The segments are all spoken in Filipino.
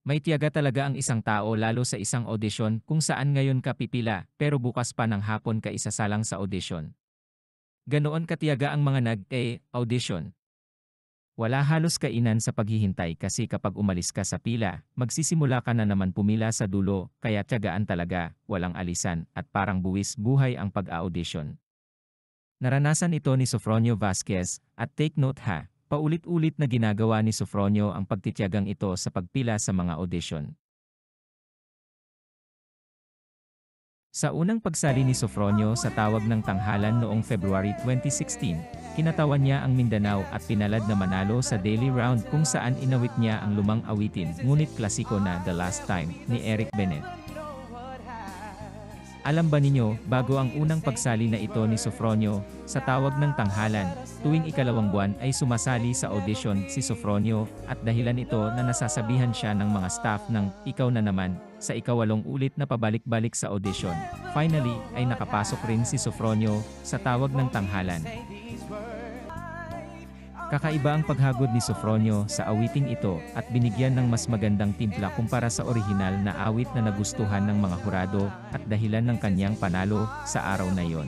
May tiyaga talaga ang isang tao lalo sa isang audisyon kung saan ngayon ka pipila pero bukas pa ng hapon ka isasalang sa audisyon. Ganoon katiyaga ang mga audition. Wala halos kainan sa paghihintay kasi kapag umalis ka sa pila, magsisimula ka na naman pumila sa dulo, kaya tiyagaan talaga, walang alisan, at parang buwis buhay ang pag-audition. Naranasan ito ni Sofronio Vasquez, at take note ha, paulit-ulit na ginagawa ni Sofronio ang pagtitiyagang ito sa pagpila sa mga audition. Sa unang pagsali ni Sofronio sa tawag ng tanghalan noong February 2016, kinatawan niya ang Mindanao at pinalad na manalo sa daily round kung saan inawit niya ang lumang awitin ngunit klasiko na The Last Time ni Eric Bennett. Alam ba ninyo, bago ang unang pagsali na ito ni Sofronio, sa tawag ng tanghalan, tuwing ikalawang buwan ay sumasali sa audition si Sofronio, at dahilan ito na nasasabihan siya ng mga staff ng, ikaw na naman, sa ikawalong ulit na pabalik-balik sa audition. Finally, ay nakapasok rin si Sofronio, sa tawag ng tanghalan. Kakaiba ang paghagod ni Sofronio sa awiting ito at binigyan ng mas magandang timpla kumpara sa orihinal na awit na nagustuhan ng mga hurado at dahilan ng kanyang panalo sa araw na yon.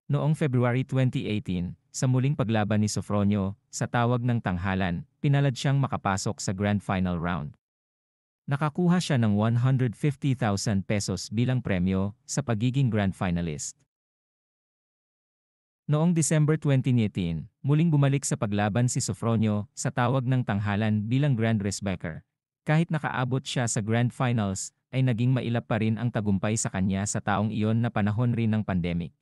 Noong February 2018, sa muling paglaban ni Sofronio, sa tawag ng tanghalan, pinalad siyang makapasok sa Grand Final Round. Nakakuha siya ng 150,000 pesos bilang premyo sa pagiging Grand Finalist. Noong December 2018, muling bumalik sa paglaban si Sofronio sa tawag ng tanghalan bilang Grand Racebacker. Kahit nakaabot siya sa Grand Finals, ay naging mailap pa rin ang tagumpay sa kanya sa taong iyon na panahon rin ng pandemic.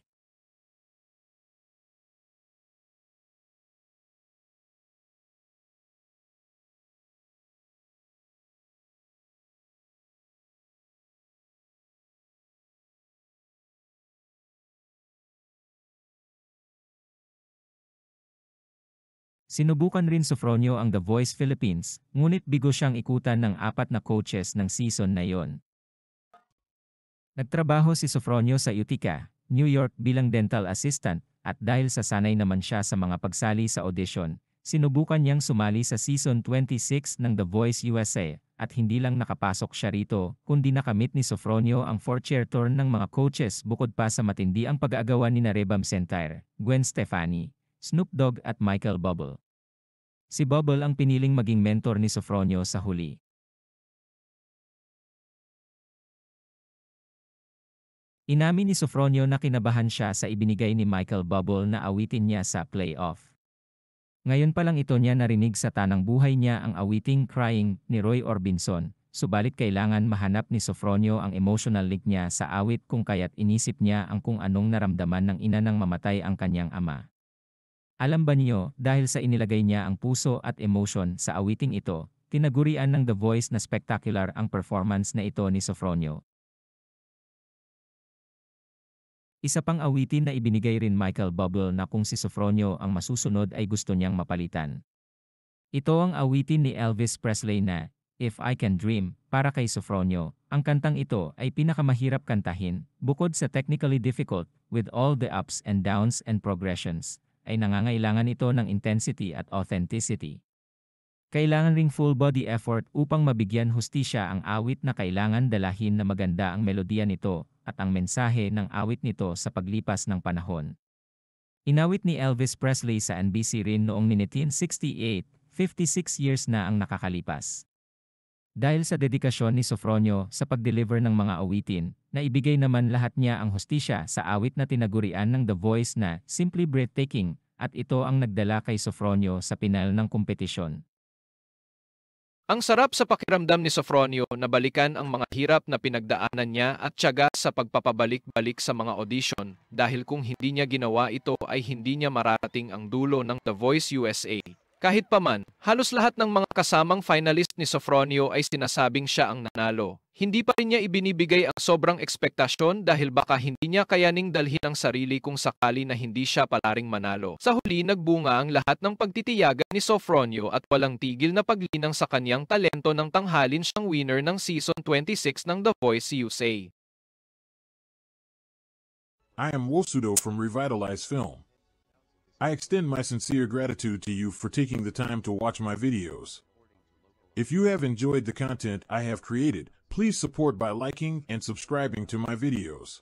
Sinubukan rin Sofronio ang The Voice Philippines, ngunit bigo siyang ikutan ng 4 na coaches ng season na iyon. Nagtrabaho si Sofronio sa Utica, New York bilang dental assistant, at dahil sa sanay naman siya sa mga pagsali sa audition, sinubukan niyang sumali sa season 26 ng The Voice USA, at hindi lang nakapasok siya rito, kundi nakamit ni Sofronio ang 4-chair turn ng mga coaches bukod pa sa matindi ang pag-aagawan ni Rebam Sentaire, Gwen Stefani, Snoop Dogg at Michael Bubble. Si Bubble ang piniling maging mentor ni Sofronio sa huli. Inamin ni Sofronio na kinabahan siya sa ibinigay ni Michael Bubble na awitin niya sa playoff. Ngayon pa lang ito niya narinig sa tanang buhay niya ang awiting Crying ni Roy Orbison, subalit kailangan mahanap ni Sofronio ang emotional link niya sa awit kung kaya't inisip niya ang kung anong naramdaman ng ina nang mamatay ang kanyang ama. Alam ba niyo, dahil sa inilagay niya ang puso at emotion sa awiting ito, tinagurian ng The Voice na spectacular ang performance na ito ni Sofronio. Isa pang awitin na ibinigay rin Michael Bubble na kung si Sofronio ang masusunod ay gusto niyang mapalitan. Ito ang awitin ni Elvis Presley na, If I Can Dream, para kay Sofronio. Ang kantang ito ay pinakamahirap kantahin, bukod sa technically difficult, with all the ups and downs and progressions, ay nangangailangan ito ng intensity at authenticity. Kailangan ring full body effort upang mabigyan hustisya ang awit na kailangan dalahin na maganda ang melodiya nito at ang mensahe ng awit nito sa paglipas ng panahon. Inawit ni Elvis Presley sa NBC rin noong 1968, 56 years na ang nakakalipas. Dahil sa dedikasyon ni Sofronio sa pag-deliver ng mga awitin, naibigay naman lahat niya ang hustisya sa awit na tinagurian ng The Voice na Simply Breathtaking, at ito ang nagdala kay Sofronio sa pinal ng kompetisyon. Ang sarap sa pakiramdam ni Sofronio na balikan ang mga hirap na pinagdaanan niya at tiyaga sa pagpapabalik-balik sa mga audition dahil kung hindi niya ginawa ito ay hindi niya mararating ang dulo ng The Voice USA. Kahit paman, halos lahat ng mga kasamang finalist ni Sofronio ay sinasabing siya ang nanalo. Hindi pa rin niya ibinibigay ang sobrang ekspektasyon dahil baka hindi niya kayaning dalhin ang sarili kung sakali na hindi siya palaring manalo. Sa huli nagbunga ang lahat ng pagtitiyaga ni Sofronio at walang tigil na paglinang sa kanyang talento ng tanghalin siyang winner ng Season 26 ng The Voice USA. I am Wosudo from Revitalize Film. I extend my sincere gratitude to you for taking the time to watch my videos. If you have enjoyed the content I have created, please support by liking and subscribing to my videos.